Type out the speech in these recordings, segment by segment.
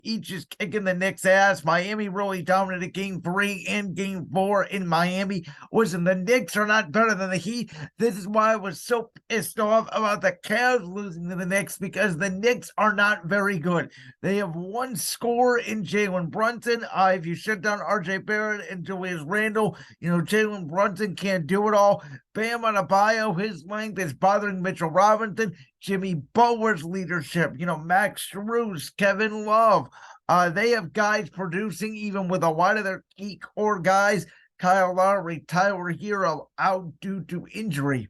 each is kicking the Knicks' ass. Miami really dominated game 3 and game 4 in Miami. Listen, the Knicks are not better than the Heat. This is why I was so pissed off about the Cavs losing to the Knicks, because the Knicks are not very good. They have one scorer in Jalen Brunson. If you shut down RJ Barrett and Julius Randle, Jalen Brunson can't do it all. Bam Adebayo, his length is bothering Mitchell Robinson. Jimmy Butler's leadership, Max Strus, Kevin Love. They have guys producing even with a lot of their key core guys. Kyle Lowry, Tyler Hero out due to injury.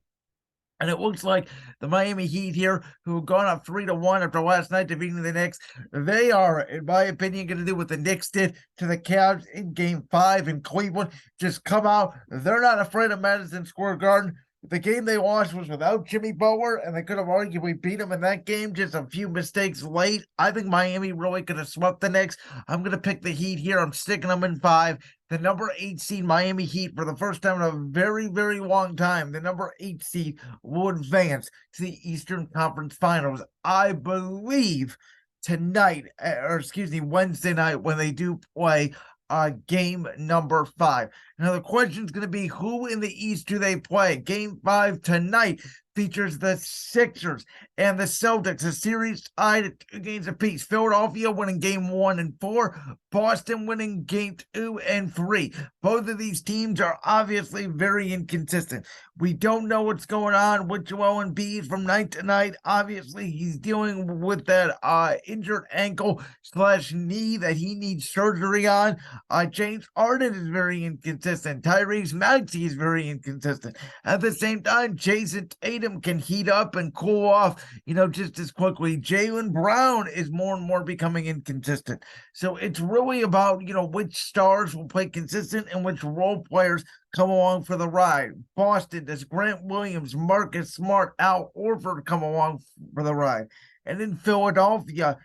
And it looks like the Miami Heat here, who have gone up 3-1 after last night defeating the Knicks, they are, in my opinion, going to do what the Knicks did to the Cavs in Game 5 in Cleveland. Just come out. They're not afraid of Madison Square Garden. The game they lost was without Jimmy Butler, and they could have arguably beat him in that game. Just a few mistakes late. I think Miami really could have swept the Knicks. I'm going to pick the Heat here. I'm sticking them in 5. The number 8 seed Miami Heat, for the first time in a very, very long time, the number 8 seed will advance to the Eastern Conference Finals. I believe tonight, Wednesday night, when they do play game number 5. Now, the question is going to be, who in the East do they play? Game 5 tonight features the Sixers and the Celtics, a series tied at 2 games apiece. Philadelphia winning game 1 and 4, Boston winning game 2 and 3. Both of these teams are obviously very inconsistent. We don't know what's going on with Joel Embiid from night to night. Obviously, he's dealing with that injured ankle / knee that he needs surgery on. James Harden is very inconsistent. Tyrese Maxey is very inconsistent. At the same time, Jason Tatum can heat up and cool off, just as quickly. Jaylen Brown is more and more becoming inconsistent. So it's really about, which stars will play consistent and which role players come along for the ride. Boston, does Grant Williams, Marcus Smart, Al Horford come along for the ride? And in Philadelphia,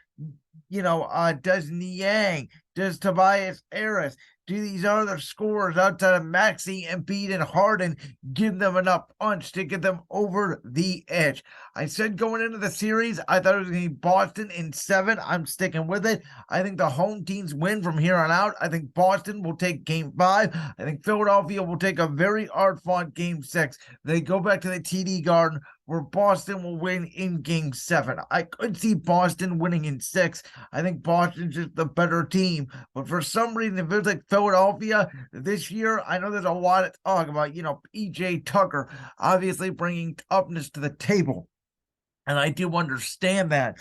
does Niang, does Tobias Harris, do these other scorers outside of Maxey, Embiid, and Harden give them enough punch to get them over the edge? I said going into the series, I thought it was going to be Boston in 7. I'm sticking with it. I think the home teams win from here on out. I think Boston will take game 5. I think Philadelphia will take a very hard-fought game 6. They go back to the TD Garden, where Boston will win in game 7. I could see Boston winning in 6. I think Boston's just the better team. But for some reason, it feels like Philadelphia this year, I know there's a lot of talk about, PJ Tucker obviously bringing toughness to the table. And I do understand that.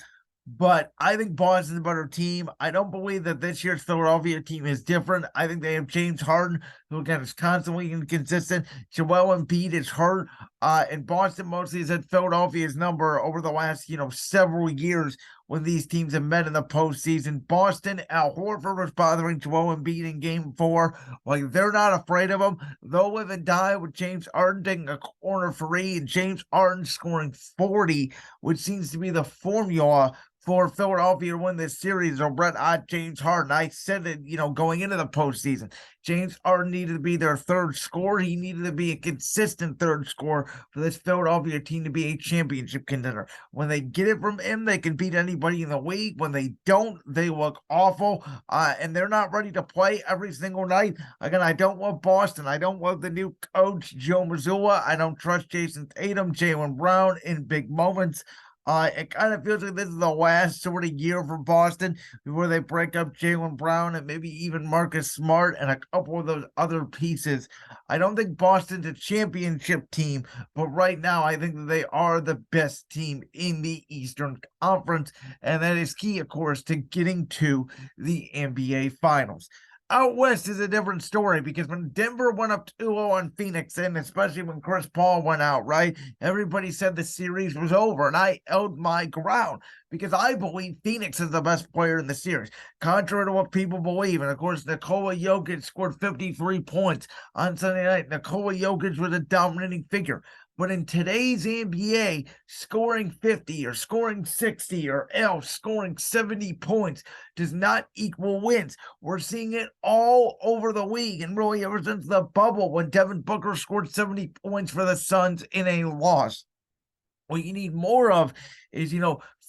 But I think Boston's a better team. I don't believe that this year's Philadelphia team is different. I think they have James Harden, who again is constantly inconsistent. Joel Embiid is hurt. And Boston mostly has had Philadelphia's number over the last, several years when these teams have met in the postseason. Boston, Al Horford was bothering Joel Embiid in game 4. Like, they're not afraid of him. They'll live and die with James Harden taking a corner 3 and James Harden scoring 40, which seems to be the formula for Philadelphia to win this series, or Brett James Harden. I said it, going into the postseason. James Harden needed to be their third scorer. He needed to be a consistent third scorer for this Philadelphia team to be a championship contender. When they get it from him, they can beat anybody in the league. When they don't, they look awful, and they're not ready to play every single night. Again, I don't love Boston. I don't love the new coach, Joe Mazzulla. I don't trust Jason Tatum, Jaylen Brown in big moments. It kind of feels like this is the last sort of year for Boston before they break up Jaylen Brown and maybe even Marcus Smart and a couple of those other pieces. I don't think Boston's a championship team, but right now I think that they are the best team in the Eastern Conference, and that is key, of course, to getting to the NBA Finals. Out west is a different story, because when Denver went up 2-0 on Phoenix, and especially when Chris Paul went out, right, everybody said the series was over, and I held my ground because I believe Phoenix is the best player in the series, contrary to what people believe. And of course, Nikola Jokic scored 53 points on Sunday night. Nikola Jokic was a dominating figure. But in today's NBA, scoring 50 or scoring 60 or else scoring 70 points does not equal wins. We're seeing it all over the league, and really ever since the bubble when Devin Booker scored 70 points for the Suns in a loss. What you need more of is,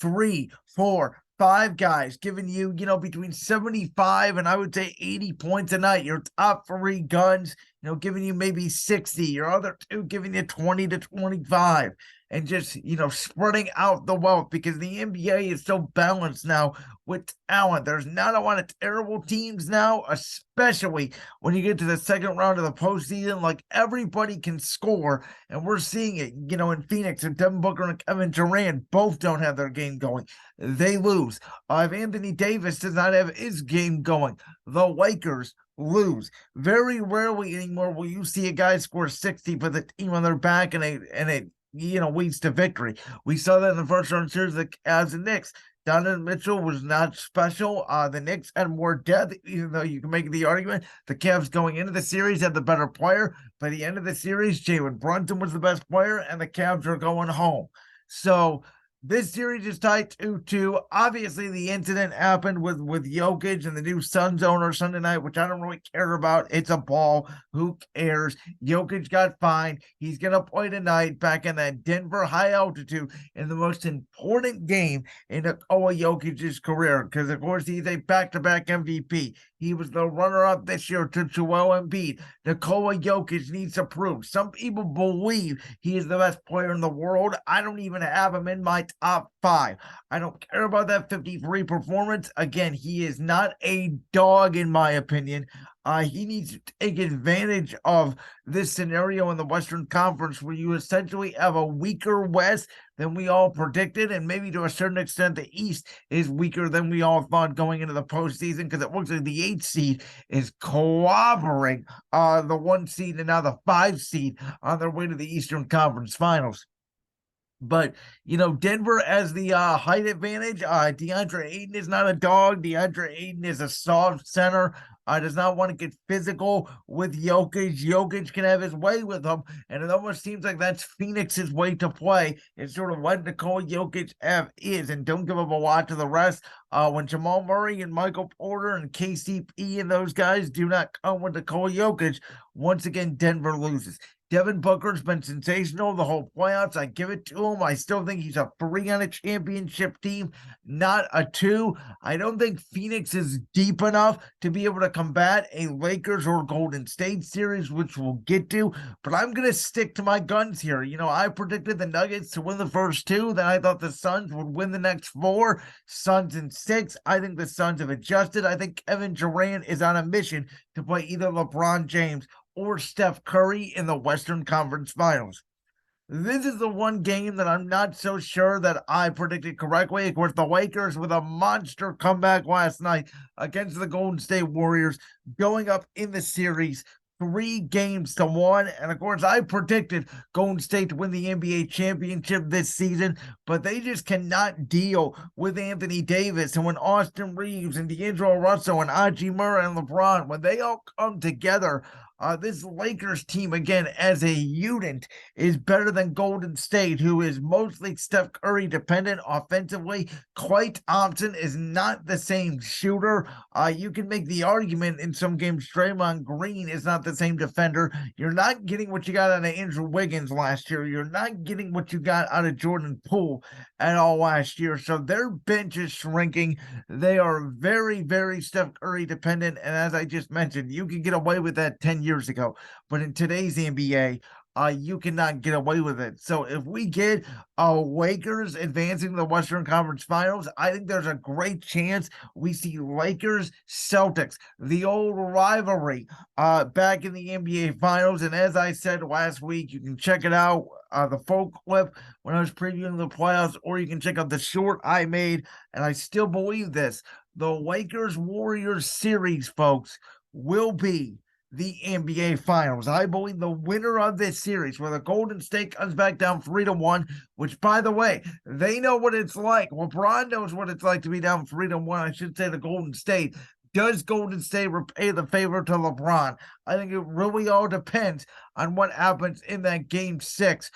3, 4, five guys giving you, between 75 and I would say 80 points a night. Your top three guns, giving you maybe 60. Your other two giving you 20 to 25. And just, spreading out the wealth because the NBA is so balanced now with talent. There's not a lot of terrible teams now, especially when you get to the second round of the postseason. Like, everybody can score, and we're seeing it, in Phoenix. And Devin Booker and Kevin Durant both don't have their game going. They lose. If Anthony Davis does not have his game going, the Lakers lose. Very rarely anymore will you see a guy score 60 for the team on their back and it leads to victory. We saw that in the first round series of the Cavs and Knicks. Donovan Mitchell was not special. The Knicks had more depth, even though you can make the argument the Cavs going into the series had the better player. By the end of the series, Jalen Brunson was the best player, and the Cavs are going home. So this series is tied 2-2. Obviously, the incident happened with Jokic and the new Suns owner Sunday night, which I don't really care about. It's a ball. Who cares? Jokic got fined. He's going to play tonight back in that Denver high altitude in the most important game in Nikola Jokic's career because, of course, he's a back-to-back MVP. He was the runner-up this year to Joel Embiid. Nikola Jokic needs to prove. Some people believe he is the best player in the world. I don't even have him in my top five. I don't care about that 53 performance. Again, he is not a dog in my opinion. He needs to take advantage of this scenario in the Western Conference where you essentially have a weaker West than we all predicted, and maybe to a certain extent the East is weaker than we all thought going into the postseason because it looks like the 8th seed is clobbering the 1 seed and now the 5 seed on their way to the Eastern Conference Finals. But, Denver has the height advantage. DeAndre Ayton is not a dog. DeAndre Ayton is a soft center. Does not want to get physical with Jokic. Jokic can have his way with him, and it almost seems like that's Phoenix's way to play. It's sort of what Nikola Jokic is, and don't give up a lot to the rest. When Jamal Murray and Michael Porter and KCP and those guys do not come with Nikola Jokic, once again, Denver loses. Devin Booker's been sensational the whole playoffs. I give it to him. I still think he's a 3 on a championship team, not a 2. I don't think Phoenix is deep enough to be able to combat a Lakers or Golden State series, which we'll get to. But I'm going to stick to my guns here. I predicted the Nuggets to win the first 2. Then I thought the Suns would win the next 4. Suns in 6. I think the Suns have adjusted. I think Kevin Durant is on a mission to play either LeBron James or Steph Curry in the Western Conference Finals. This is the one game that I'm not so sure that I predicted correctly. Of course, the Lakers with a monster comeback last night against the Golden State Warriors, going up in the series 3-1. And of course, I predicted Golden State to win the NBA championship this season, but they just cannot deal with Anthony Davis. And when Austin Reeves and D'Angelo Russell and Aji Murray and LeBron, when they all come together, this Lakers team, again, as a unit, is better than Golden State, who is mostly Steph Curry dependent offensively. Klay Thompson is not the same shooter. You can make the argument in some games Draymond Green is not the same defender. You're not getting what you got out of Andrew Wiggins last year. You're not getting what you got out of Jordan Poole at all last year. So their bench is shrinking. They are very, very Steph Curry dependent. And as I just mentioned, you can get away with that 10 years ago. But in today's NBA, you cannot get away with it. So if we get Lakers advancing to the Western Conference Finals, I think there's a great chance we see Lakers Celtics, the old rivalry, back in the NBA Finals. And as I said last week, you can check it out, the full clip when I was previewing the playoffs, or you can check out the short I made. And I still believe this: the Lakers Warriors series, folks, will be the NBA Finals. I believe the winner of this series, where the Golden State comes back down 3-1, which, by the way, they know what it's like. LeBron knows what it's like to be down 3-1. I should say the Golden State. Does Golden State repay the favor to LeBron? I think it really all depends on what happens in that Game 6,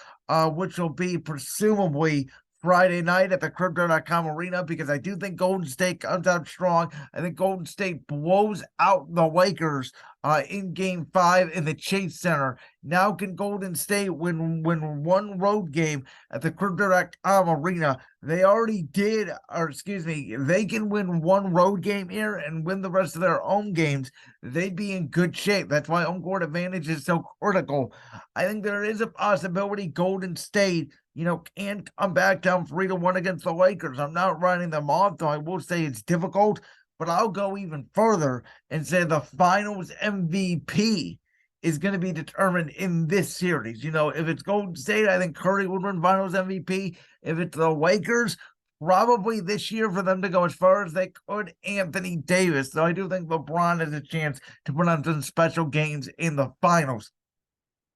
which will be presumably Friday night at the Crypto.com Arena, because I do think Golden State comes out strong. I think Golden State blows out the Lakers in Game 5 in the Chase Center. Now can Golden State win one road game at the Crypto.com Arena? They already did, or excuse me, they can win one road game here and win the rest of their own games. They'd be in good shape. That's why home court advantage is so critical. I think there is a possibility Golden State, can come back down 3-1 against the Lakers. I'm not writing them off, though I will say it's difficult, but I'll go even further and say the finals MVP is going to be determined in this series. If it's Golden State, I think Curry would win finals MVP. If it's the Lakers, probably this year for them to go as far as they could, Anthony Davis. So I do think LeBron has a chance to put on some special games in the finals.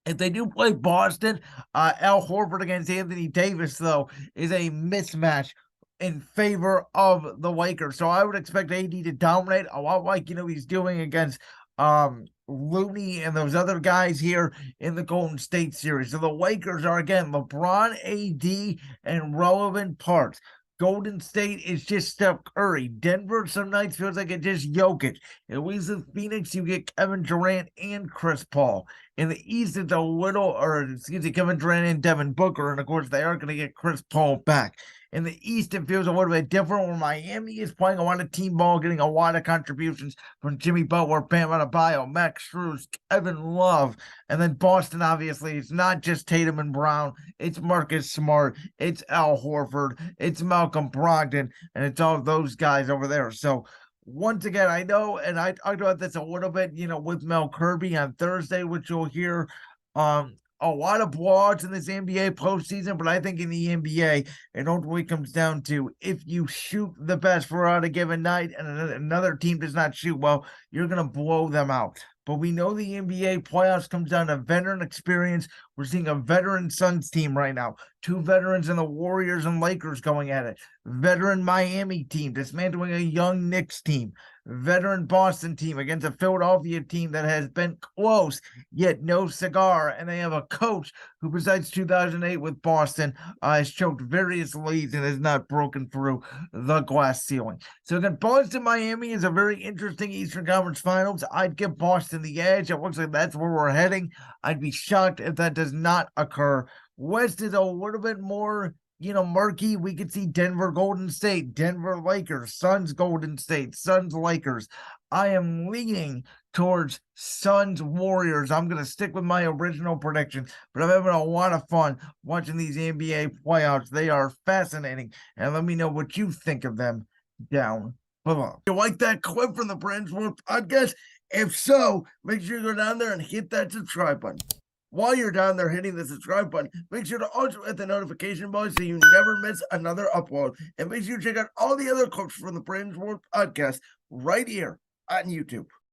If they do play Boston, Al Horford against Anthony Davis, though, is a mismatch in favor of the Lakers. So I would expect AD to dominate a lot like, he's doing against Looney and those other guys here in the Golden State series. So the Lakers are, again, LeBron, AD, and relevant parts. Golden State is just Steph Curry. Denver some nights feels like it's just Jokic. At least in Phoenix, you get Kevin Durant and Chris Paul. In the East, it's Kevin Durant and Devin Booker. And of course, they are going to get Chris Paul back. In the East, it feels a little bit different where Miami is playing a lot of team ball, getting a lot of contributions from Jimmy Butler, Bam Adebayo, Max Strus, Kevin Love. And then Boston, obviously, it's not just Tatum and Brown. It's Marcus Smart. It's Al Horford. It's Malcolm Brogdon. And it's all those guys over there. So, once again, I know, and I talked about this a little bit, with Mel Kirby on Thursday, which you'll hear a lot of blowouts in this NBA postseason, but I think in the NBA, it ultimately comes down to if you shoot the best for on a given night and another team does not shoot well, you're going to blow them out. But we know the NBA playoffs comes down to veteran experience. We're seeing a veteran Suns team right now. 2 veterans in the Warriors and Lakers going at it. Veteran Miami team dismantling a young Knicks team. Veteran Boston team against a Philadelphia team that has been close, yet no cigar. And they have a coach who, besides 2008 with Boston, has choked various leads and has not broken through the glass ceiling. So again, Boston-Miami is a very interesting Eastern Conference Finals. I'd give Boston the edge. It looks like that's where we're heading. I'd be shocked if that does not occur. West is a little bit more murky. We could see Denver, Golden State, Denver, Lakers, Suns, Golden State, Suns, Lakers. I am leaning towards Suns, Warriors. I'm going to stick with my original prediction, but I'm having a lot of fun watching these NBA playoffs. They are fascinating, and let me know what you think of them down below. You like that clip from the Brand's World Podcast? If so, make sure you go down there and hit that subscribe button. While you're down there hitting the subscribe button, make sure to also hit the notification bell so you never miss another upload. And make sure you check out all the other clips from the Brand's World Podcast right here on YouTube.